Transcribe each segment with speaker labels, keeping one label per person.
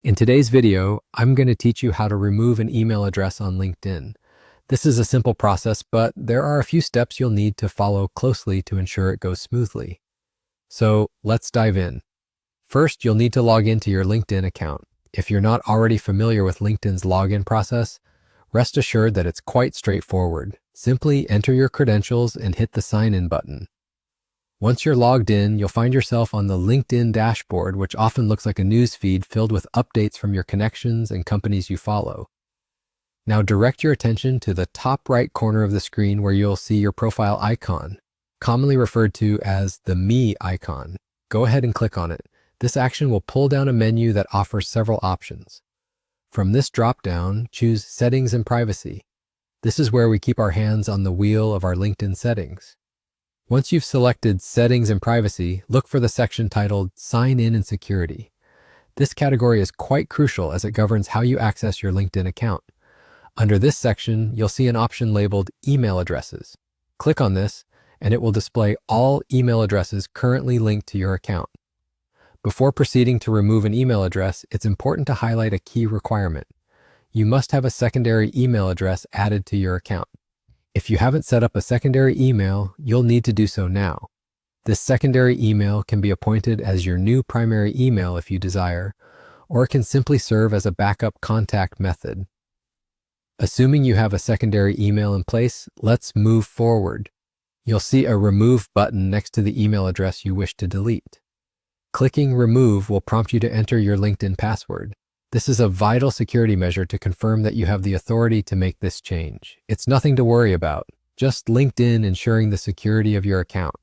Speaker 1: In today's video, I'm going to teach you how to remove an email address on LinkedIn. This is a simple process, but there are a few steps you'll need to follow closely to ensure it goes smoothly. So let's dive in. First, you'll need to log into your LinkedIn account. If you're not already familiar with LinkedIn's login process, rest assured that it's quite straightforward. Simply enter your credentials and hit the sign in button. Once you're logged in, you'll find yourself on the LinkedIn dashboard, which often looks like a news feed filled with updates from your connections and companies you follow. Now direct your attention to the top right corner of the screen where you'll see your profile icon, commonly referred to as the Me icon. Go ahead and click on it. This action will pull down a menu that offers several options. From this drop-down, choose Settings and Privacy. This is where we keep our hands on the wheel of our LinkedIn settings. Once you've selected Settings and Privacy, look for the section titled Sign In and Security. This category is quite crucial as it governs how you access your LinkedIn account. Under this section, you'll see an option labeled Email Addresses. Click on this, and it will display all email addresses currently linked to your account. Before proceeding to remove an email address, it's important to highlight a key requirement. You must have a secondary email address added to your account. If you haven't set up a secondary email, you'll need to do so now. This secondary email can be appointed as your new primary email if you desire, or it can simply serve as a backup contact method. Assuming you have a secondary email in place, let's move forward. You'll see a Remove button next to the email address you wish to delete. Clicking Remove will prompt you to enter your LinkedIn password. This is a vital security measure to confirm that you have the authority to make this change. It's nothing to worry about, just LinkedIn ensuring the security of your account.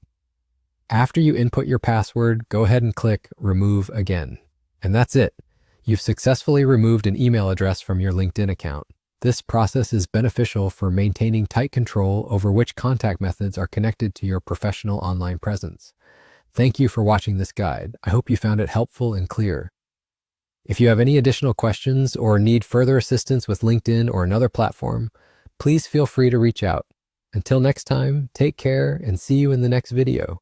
Speaker 1: After you input your password, go ahead and click Remove Again. And that's it. You've successfully removed an email address from your LinkedIn account. This process is beneficial for maintaining tight control over which contact methods are connected to your professional online presence. Thank you for watching this guide. I hope you found it helpful and clear. If you have any additional questions or need further assistance with LinkedIn or another platform, please feel free to reach out. Until next time, take care and see you in the next video.